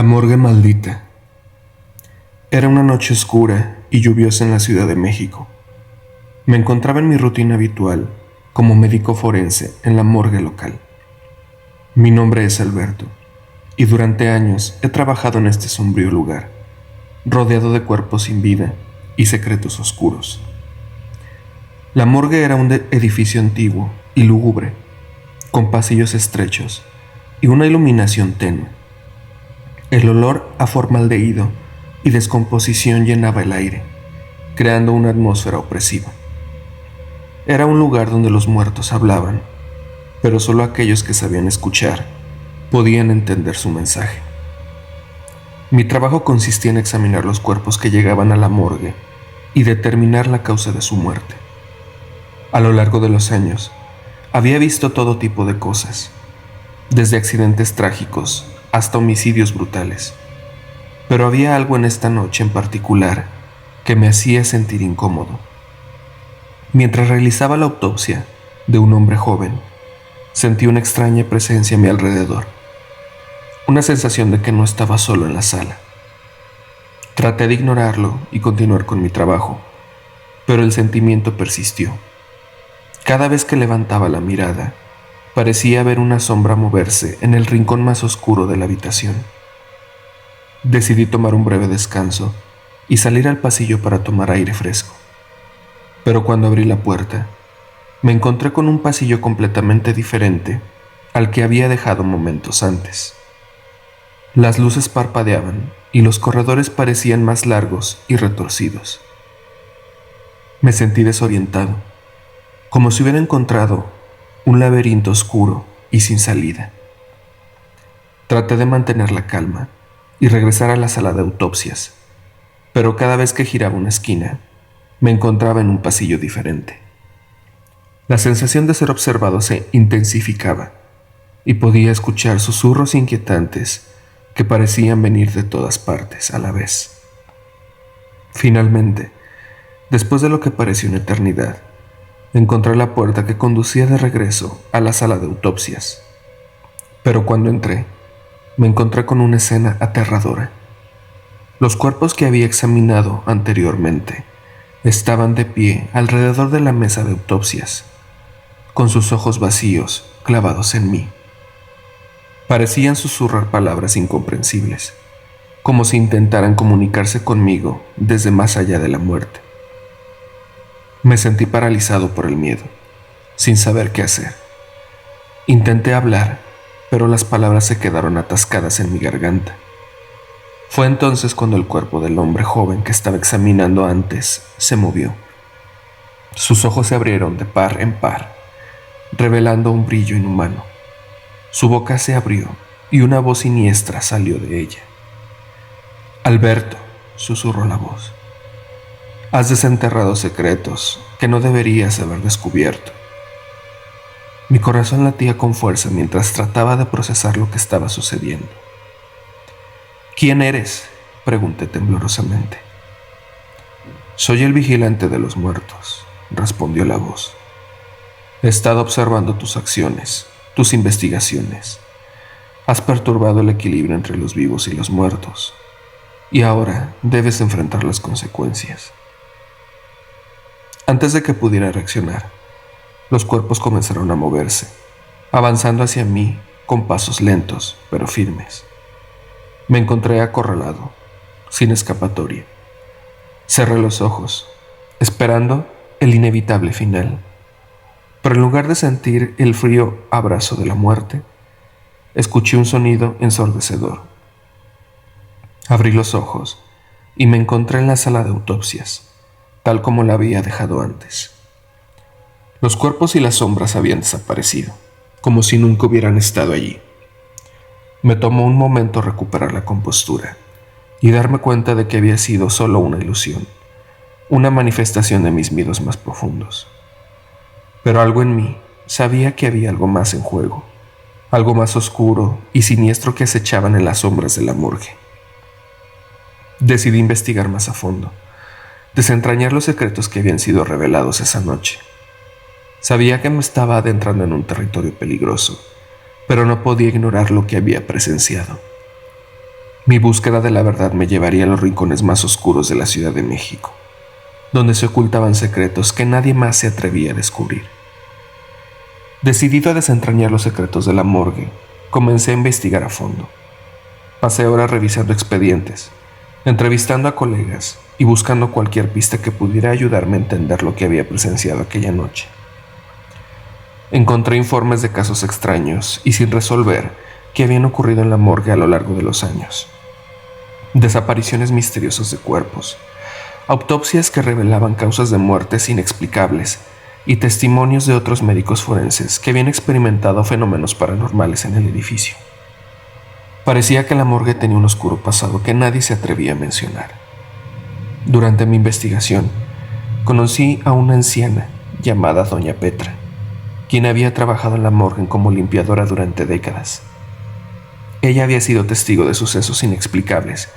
La morgue maldita. Era una noche oscura y lluviosa en la Ciudad de México. Me encontraba en mi rutina habitual como médico forense en la morgue local. Mi nombre es Alberto y durante años he trabajado en este sombrío lugar, rodeado de cuerpos sin vida y secretos oscuros. La morgue era un edificio antiguo y lúgubre, con pasillos estrechos y una iluminación tenue. El olor a formaldehído y descomposición llenaba el aire, creando una atmósfera opresiva. Era un lugar donde los muertos hablaban, pero solo aquellos que sabían escuchar podían entender su mensaje. Mi trabajo consistía en examinar los cuerpos que llegaban a la morgue y determinar la causa de su muerte. A lo largo de los años, había visto todo tipo de cosas, desde accidentes trágicos hasta homicidios brutales. Pero había algo en esta noche en particular que me hacía sentir incómodo. Mientras realizaba la autopsia de un hombre joven, sentí una extraña presencia a mi alrededor, una sensación de que no estaba solo en la sala. Traté de ignorarlo y continuar con mi trabajo, pero el sentimiento persistió. Cada vez que levantaba la mirada, parecía ver una sombra moverse en el rincón más oscuro de la habitación. Decidí tomar un breve descanso y salir al pasillo para tomar aire fresco. Pero cuando abrí la puerta, me encontré con un pasillo completamente diferente al que había dejado momentos antes. Las luces parpadeaban y los corredores parecían más largos y retorcidos. Me sentí desorientado, como si hubiera encontrado un laberinto oscuro y sin salida. Traté de mantener la calma y regresar a la sala de autopsias, pero cada vez que giraba una esquina, me encontraba en un pasillo diferente. La sensación de ser observado se intensificaba y podía escuchar susurros inquietantes que parecían venir de todas partes a la vez. Finalmente, después de lo que pareció una eternidad, encontré la puerta que conducía de regreso a la sala de autopsias. Pero cuando entré, me encontré con una escena aterradora. Los cuerpos que había examinado anteriormente estaban de pie alrededor de la mesa de autopsias, con sus ojos vacíos clavados en mí. Parecían susurrar palabras incomprensibles, como si intentaran comunicarse conmigo desde más allá de la muerte. Me sentí paralizado por el miedo, sin saber qué hacer. Intenté hablar, pero las palabras se quedaron atascadas en mi garganta. Fue entonces cuando el cuerpo del hombre joven que estaba examinando antes se movió. Sus ojos se abrieron de par en par, revelando un brillo inhumano. Su boca se abrió y una voz siniestra salió de ella. «Alberto», susurró la voz, «has desenterrado secretos que no deberías haber descubierto». Mi corazón latía con fuerza mientras trataba de procesar lo que estaba sucediendo. «¿Quién eres?», pregunté temblorosamente. «Soy el vigilante de los muertos», respondió la voz. «He estado observando tus acciones, tus investigaciones. Has perturbado el equilibrio entre los vivos y los muertos, y ahora debes enfrentar las consecuencias». Antes de que pudiera reaccionar, los cuerpos comenzaron a moverse, avanzando hacia mí con pasos lentos pero firmes. Me encontré acorralado, sin escapatoria. Cerré los ojos, esperando el inevitable final. Pero en lugar de sentir el frío abrazo de la muerte, escuché un sonido ensordecedor. Abrí los ojos y me encontré en la sala de autopsias, tal como la había dejado antes. Los cuerpos y las sombras habían desaparecido, como si nunca hubieran estado allí. Me tomó un momento recuperar la compostura y darme cuenta de que había sido solo una ilusión, una manifestación de mis miedos más profundos. Pero algo en mí sabía que había algo más en juego, algo más oscuro y siniestro que acechaban en las sombras de la morgue. Decidí investigar más a fondo, desentrañar los secretos que habían sido revelados esa noche. Sabía que me estaba adentrando en un territorio peligroso, pero no podía ignorar lo que había presenciado. Mi búsqueda de la verdad me llevaría a los rincones más oscuros de la Ciudad de México, donde se ocultaban secretos que nadie más se atrevía a descubrir. Decidido a desentrañar los secretos de la morgue, comencé a investigar a fondo. Pasé horas revisando expedientes, entrevistando a colegas y buscando cualquier pista que pudiera ayudarme a entender lo que había presenciado aquella noche. Encontré informes de casos extraños y sin resolver que habían ocurrido en la morgue a lo largo de los años. Desapariciones misteriosas de cuerpos, autopsias que revelaban causas de muertes inexplicables y testimonios de otros médicos forenses que habían experimentado fenómenos paranormales en el edificio. Parecía que la morgue tenía un oscuro pasado que nadie se atrevía a mencionar. Durante mi investigación, conocí a una anciana llamada Doña Petra, quien había trabajado en la morgue como limpiadora durante décadas. Ella había sido testigo de sucesos inexplicables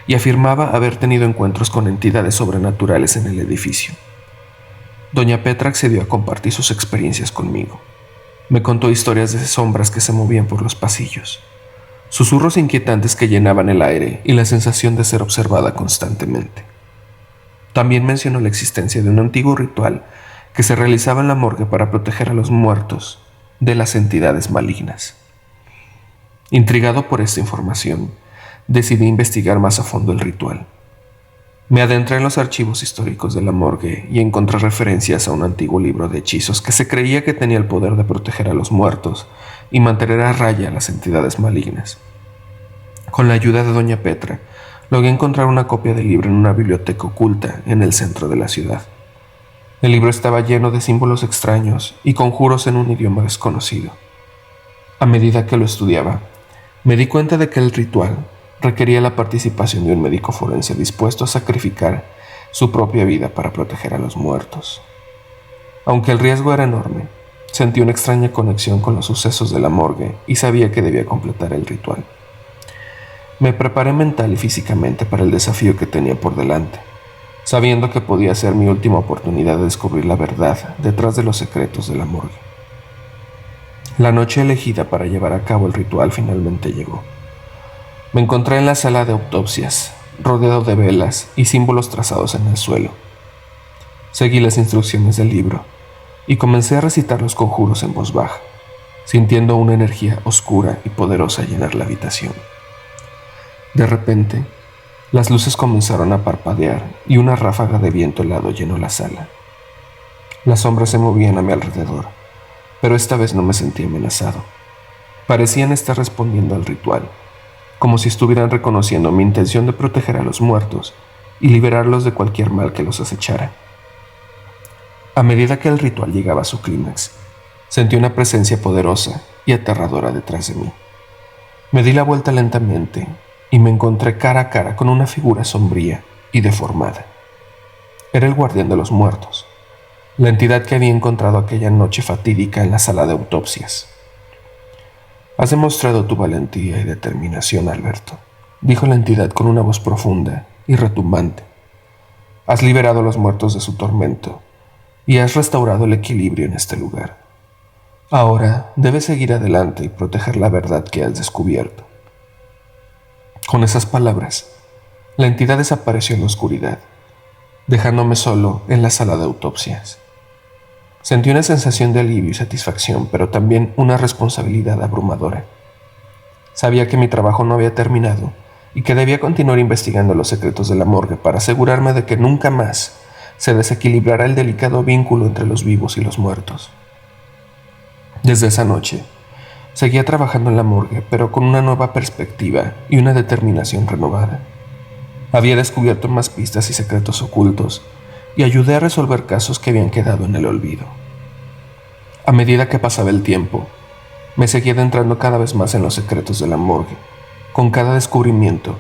y afirmaba haber tenido encuentros con entidades sobrenaturales en el edificio. Doña Petra accedió a compartir sus experiencias conmigo. Me contó historias de sombras que se movían por los pasillos, susurros inquietantes que llenaban el aire y la sensación de ser observada constantemente. También mencionó la existencia de un antiguo ritual que se realizaba en la morgue para proteger a los muertos de las entidades malignas. Intrigado por esta información, decidí investigar más a fondo el ritual. Me adentré en los archivos históricos de la morgue y encontré referencias a un antiguo libro de hechizos que se creía que tenía el poder de proteger a los muertos y mantener a raya a las entidades malignas. Con la ayuda de Doña Petra, logré encontrar una copia del libro en una biblioteca oculta en el centro de la ciudad. El libro estaba lleno de símbolos extraños y conjuros en un idioma desconocido. A medida que lo estudiaba, me di cuenta de que el ritual requería la participación de un médico forense dispuesto a sacrificar su propia vida para proteger a los muertos. Aunque el riesgo era enorme, sentí una extraña conexión con los sucesos de la morgue y sabía que debía completar el ritual. Me preparé mental y físicamente para el desafío que tenía por delante, sabiendo que podía ser mi última oportunidad de descubrir la verdad detrás de los secretos de la morgue. La noche elegida para llevar a cabo el ritual finalmente llegó. Me encontré en la sala de autopsias, rodeado de velas y símbolos trazados en el suelo. Seguí las instrucciones del libro y comencé a recitar los conjuros en voz baja, sintiendo una energía oscura y poderosa llenar la habitación. De repente, las luces comenzaron a parpadear y una ráfaga de viento helado llenó la sala. Las sombras se movían a mi alrededor, pero esta vez no me sentí amenazado. Parecían estar respondiendo al ritual, como si estuvieran reconociendo mi intención de proteger a los muertos y liberarlos de cualquier mal que los acechara. A medida que el ritual llegaba a su clímax, sentí una presencia poderosa y aterradora detrás de mí. Me di la vuelta lentamente y me encontré cara a cara con una figura sombría y deformada. Era el guardián de los muertos, la entidad que había encontrado aquella noche fatídica en la sala de autopsias. «Has demostrado tu valentía y determinación, Alberto», dijo la entidad con una voz profunda y retumbante. «Has liberado a los muertos de su tormento y has restaurado el equilibrio en este lugar. Ahora debes seguir adelante y proteger la verdad que has descubierto». Con esas palabras, la entidad desapareció en la oscuridad, dejándome solo en la sala de autopsias. Sentí una sensación de alivio y satisfacción, pero también una responsabilidad abrumadora. Sabía que mi trabajo no había terminado y que debía continuar investigando los secretos de la morgue para asegurarme de que nunca más se desequilibrara el delicado vínculo entre los vivos y los muertos. Desde esa noche, seguía trabajando en la morgue, pero con una nueva perspectiva y una determinación renovada. Había descubierto más pistas y secretos ocultos y ayudé a resolver casos que habían quedado en el olvido. A medida que pasaba el tiempo, me seguía adentrando cada vez más en los secretos de la morgue. Con cada descubrimiento,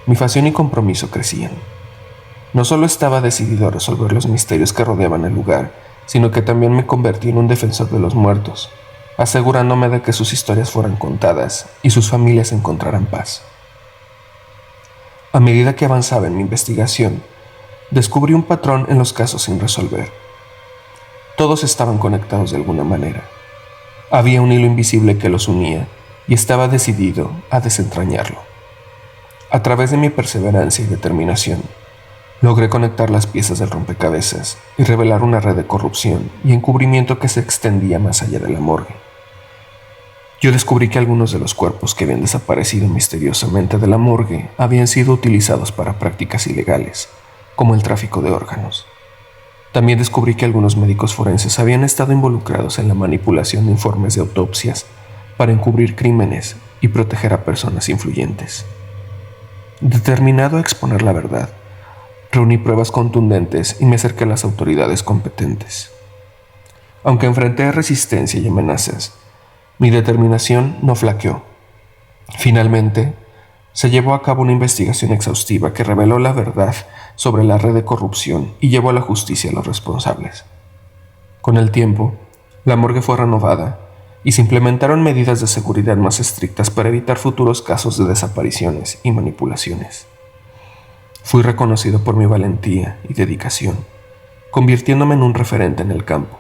mi pasión y compromiso crecían. No solo estaba decidido a resolver los misterios que rodeaban el lugar, sino que también me convertí en un defensor de los muertos, asegurándome de que sus historias fueran contadas y sus familias encontraran paz. A medida que avanzaba en mi investigación, descubrí un patrón en los casos sin resolver. Todos estaban conectados de alguna manera. Había un hilo invisible que los unía y estaba decidido a desentrañarlo. A través de mi perseverancia y determinación, logré conectar las piezas del rompecabezas y revelar una red de corrupción y encubrimiento que se extendía más allá de la morgue. Yo descubrí que algunos de los cuerpos que habían desaparecido misteriosamente de la morgue habían sido utilizados para prácticas ilegales, como el tráfico de órganos. También descubrí que algunos médicos forenses habían estado involucrados en la manipulación de informes de autopsias para encubrir crímenes y proteger a personas influyentes. Determinado a exponer la verdad, reuní pruebas contundentes y me acerqué a las autoridades competentes. Aunque enfrenté resistencia y amenazas, mi determinación no flaqueó. Finalmente, se llevó a cabo una investigación exhaustiva que reveló la verdad sobre la red de corrupción y llevó a la justicia a los responsables. Con el tiempo, la morgue fue renovada y se implementaron medidas de seguridad más estrictas para evitar futuros casos de desapariciones y manipulaciones. Fui reconocido por mi valentía y dedicación, convirtiéndome en un referente en el campo.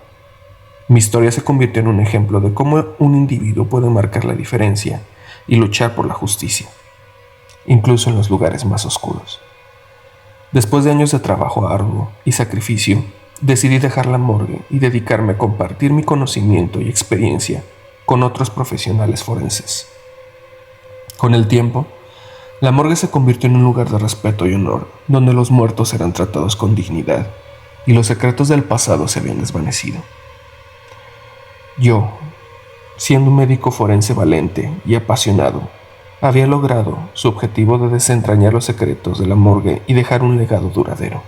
Mi historia se convirtió en un ejemplo de cómo un individuo puede marcar la diferencia y luchar por la justicia, incluso en los lugares más oscuros. Después de años de trabajo arduo y sacrificio, decidí dejar la morgue y dedicarme a compartir mi conocimiento y experiencia con otros profesionales forenses. Con el tiempo, la morgue se convirtió en un lugar de respeto y honor, donde los muertos eran tratados con dignidad y los secretos del pasado se habían desvanecido. Yo, siendo un médico forense valente y apasionado, había logrado su objetivo de desentrañar los secretos de la morgue y dejar un legado duradero.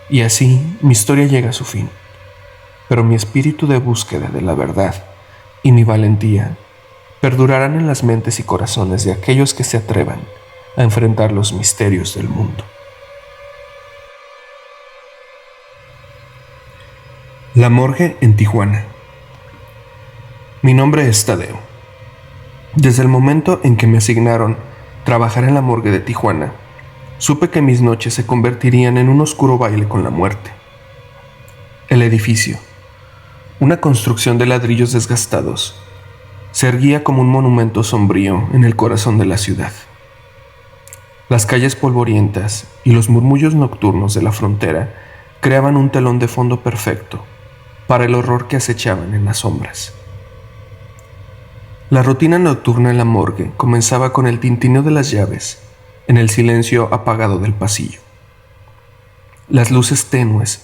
Y así mi historia llega a su fin, pero mi espíritu de búsqueda de la verdad y mi valentía perdurarán en las mentes y corazones de aquellos que se atrevan a enfrentar los misterios del mundo. La morgue en Tijuana. Mi nombre es Tadeo. Desde el momento en que me asignaron trabajar en la morgue de Tijuana, supe que mis noches se convertirían en un oscuro baile con la muerte. El edificio, una construcción de ladrillos desgastados, se erguía como un monumento sombrío en el corazón de la ciudad. Las calles polvorientas y los murmullos nocturnos de la frontera creaban un telón de fondo perfecto para el horror que acechaban en las sombras. La rutina nocturna en la morgue comenzaba con el tintineo de las llaves en el silencio apagado del pasillo. Las luces tenues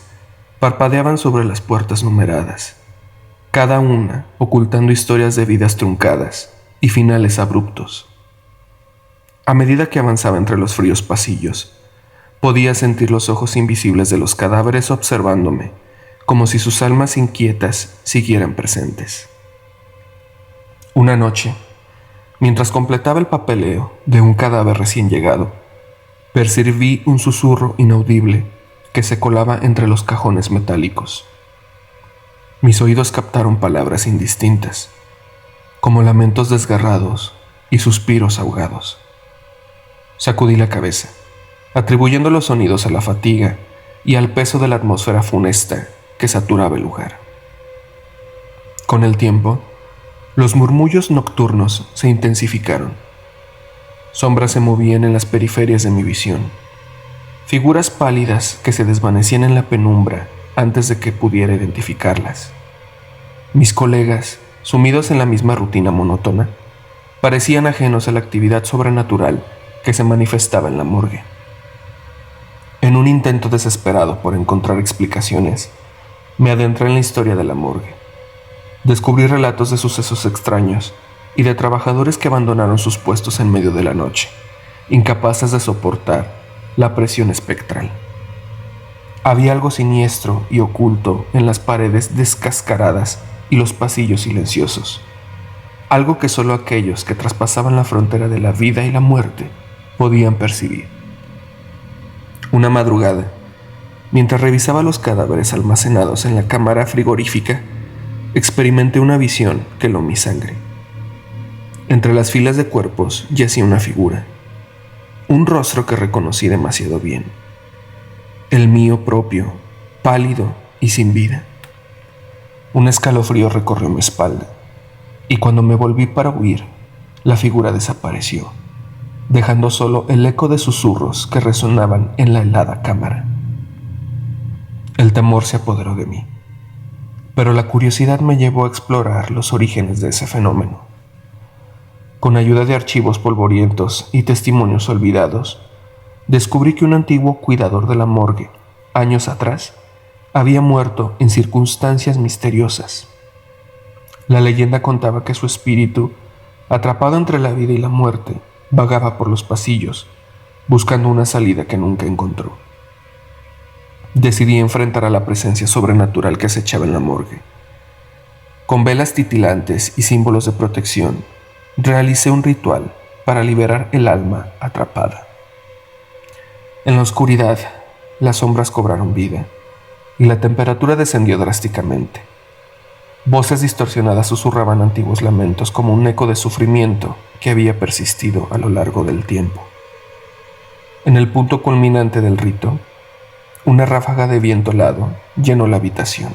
parpadeaban sobre las puertas numeradas, cada una ocultando historias de vidas truncadas y finales abruptos. A medida que avanzaba entre los fríos pasillos, podía sentir los ojos invisibles de los cadáveres observándome, como si sus almas inquietas siguieran presentes. Una noche, mientras completaba el papeleo de un cadáver recién llegado, percibí un susurro inaudible que se colaba entre los cajones metálicos. Mis oídos captaron palabras indistintas, como lamentos desgarrados y suspiros ahogados. Sacudí la cabeza, atribuyendo los sonidos a la fatiga y al peso de la atmósfera funesta que saturaba el lugar. Con el tiempo, los murmullos nocturnos se intensificaron. Sombras se movían en las periferias de mi visión, figuras pálidas que se desvanecían en la penumbra antes de que pudiera identificarlas. Mis colegas, sumidos en la misma rutina monótona, parecían ajenos a la actividad sobrenatural que se manifestaba en la morgue. En un intento desesperado por encontrar explicaciones, me adentré en la historia de la morgue. Descubrí relatos de sucesos extraños y de trabajadores que abandonaron sus puestos en medio de la noche, incapaces de soportar la presión espectral. Había algo siniestro y oculto en las paredes descascaradas y los pasillos silenciosos, algo que solo aquellos que traspasaban la frontera de la vida y la muerte podían percibir. Una madrugada, mientras revisaba los cadáveres almacenados en la cámara frigorífica, experimenté una visión que heló mi sangre. Entre las filas de cuerpos yacía una figura, un rostro que reconocí demasiado bien. El mío propio, pálido y sin vida. Un escalofrío recorrió mi espalda, y cuando me volví para huir, la figura desapareció. dejando solo el eco de susurros que resonaban en la helada cámara. El temor se apoderó de mí, pero la curiosidad me llevó a explorar los orígenes de ese fenómeno. Con ayuda de archivos polvorientos y testimonios olvidados, descubrí que un antiguo cuidador de la morgue, años atrás, había muerto en circunstancias misteriosas. La leyenda contaba que su espíritu, atrapado entre la vida y la muerte, vagaba por los pasillos, buscando una salida que nunca encontró. Decidí enfrentar a la presencia sobrenatural que acechaba en la morgue. Con velas titilantes y símbolos de protección, realicé un ritual para liberar el alma atrapada. En la oscuridad, las sombras cobraron vida y la temperatura descendió drásticamente. Voces distorsionadas susurraban antiguos lamentos como un eco de sufrimiento que había persistido a lo largo del tiempo. En el punto culminante del rito, una ráfaga de viento helado llenó la habitación,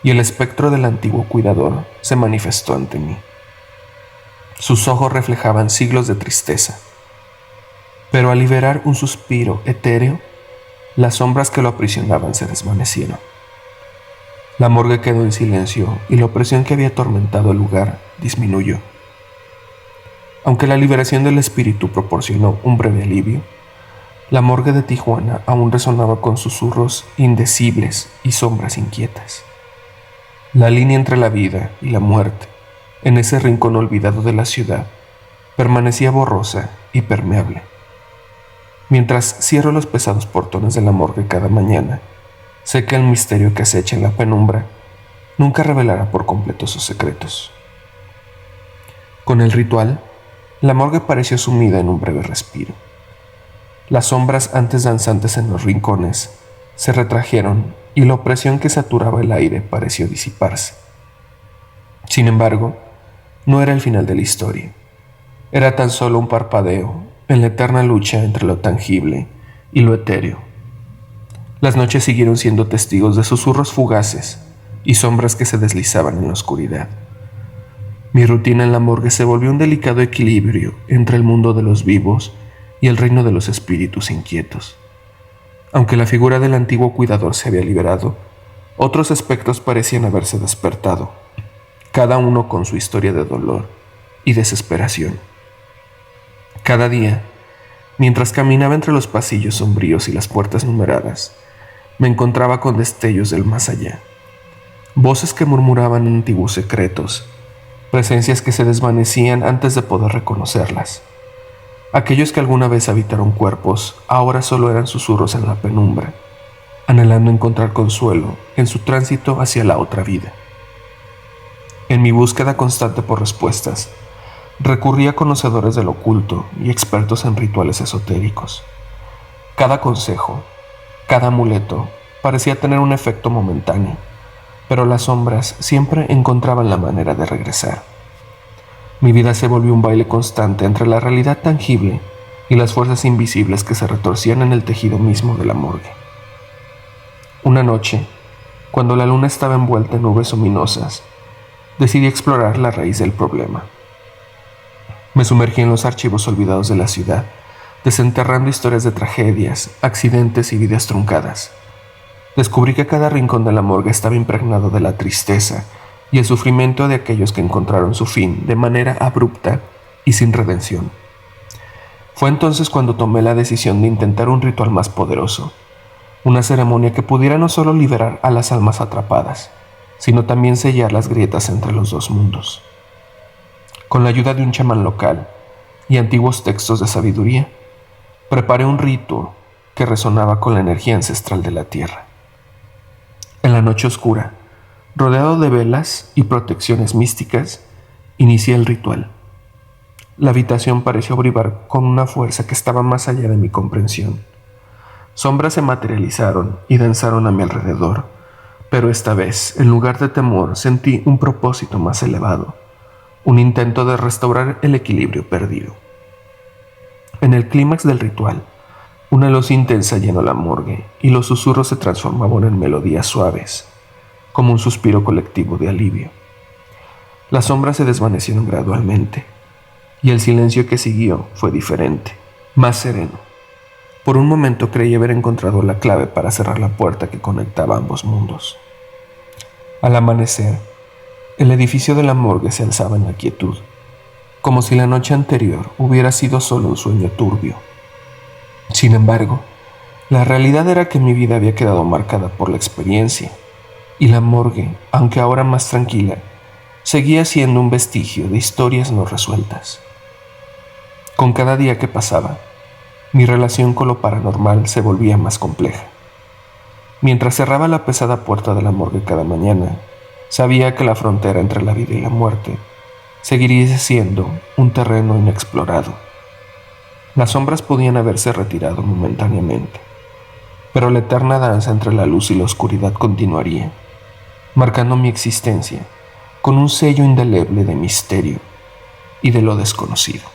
y el espectro del antiguo cuidador se manifestó ante mí. Sus ojos reflejaban siglos de tristeza, pero al liberar un suspiro etéreo, las sombras que lo aprisionaban se desvanecieron. La morgue quedó en silencio y la opresión que había atormentado el lugar disminuyó. Aunque la liberación del espíritu proporcionó un breve alivio, la morgue de Tijuana aún resonaba con susurros indecibles y sombras inquietas. La línea entre la vida y la muerte, en ese rincón olvidado de la ciudad, permanecía borrosa y permeable. Mientras cierro los pesados portones de la morgue cada mañana, sé que el misterio que acecha en la penumbra nunca revelará por completo sus secretos. Con el ritual, la morgue pareció sumida en un breve respiro. Las sombras antes danzantes en los rincones se retrajeron y la opresión que saturaba el aire pareció disiparse. Sin embargo, no era el final de la historia. Era tan solo un parpadeo en la eterna lucha entre lo tangible y lo etéreo. Las noches siguieron siendo testigos de susurros fugaces y sombras que se deslizaban en la oscuridad. Mi rutina en la morgue se volvió un delicado equilibrio entre el mundo de los vivos y el reino de los espíritus inquietos. Aunque la figura del antiguo cuidador se había liberado, otros aspectos parecían haberse despertado, cada uno con su historia de dolor y desesperación. Cada día, mientras caminaba entre los pasillos sombríos y las puertas numeradas, me encontraba con destellos del más allá, voces que murmuraban antiguos secretos, presencias que se desvanecían antes de poder reconocerlas. Aquellos que alguna vez habitaron cuerpos ahora solo eran susurros en la penumbra, anhelando encontrar consuelo en su tránsito hacia la otra vida. En mi búsqueda constante por respuestas, recurrí a conocedores del oculto y expertos en rituales esotéricos. Cada consejo, cada amuleto, parecía tener un efecto momentáneo, pero las sombras siempre encontraban la manera de regresar. Mi vida se volvió un baile constante entre la realidad tangible y las fuerzas invisibles que se retorcían en el tejido mismo de la morgue. Una noche, cuando la luna estaba envuelta en nubes luminosas, decidí explorar la raíz del problema. Me sumergí en los archivos olvidados de la ciudad, desenterrando historias de tragedias, accidentes y vidas truncadas. Descubrí que cada rincón de la morgue estaba impregnado de la tristeza y el sufrimiento de aquellos que encontraron su fin de manera abrupta y sin redención. Fue entonces cuando tomé la decisión de intentar un ritual más poderoso, una ceremonia que pudiera no solo liberar a las almas atrapadas, sino también sellar las grietas entre los dos mundos. Con la ayuda de un chamán local y antiguos textos de sabiduría, preparé un rito que resonaba con la energía ancestral de la tierra. En la noche oscura, rodeado de velas y protecciones místicas, inicié el ritual. La habitación pareció vibrar con una fuerza que estaba más allá de mi comprensión. Sombras se materializaron y danzaron a mi alrededor, pero esta vez, en lugar de temor, sentí un propósito más elevado, un intento de restaurar el equilibrio perdido. En el clímax del ritual, una luz intensa llenó la morgue y los susurros se transformaban en melodías suaves, como un suspiro colectivo de alivio. Las sombras se desvanecieron gradualmente, y el silencio que siguió fue diferente, más sereno. Por un momento creí haber encontrado la clave para cerrar la puerta que conectaba ambos mundos. Al amanecer, el edificio de la morgue se alzaba en la quietud, como si la noche anterior hubiera sido solo un sueño turbio. Sin embargo, la realidad era que mi vida había quedado marcada por la experiencia, y la morgue, aunque ahora más tranquila, seguía siendo un vestigio de historias no resueltas. Con cada día que pasaba, mi relación con lo paranormal se volvía más compleja. Mientras cerraba la pesada puerta de la morgue cada mañana, sabía que la frontera entre la vida y la muerte seguiría siendo un terreno inexplorado. Las sombras podían haberse retirado momentáneamente, pero la eterna danza entre la luz y la oscuridad continuaría, marcando mi existencia con un sello indeleble de misterio y de lo desconocido.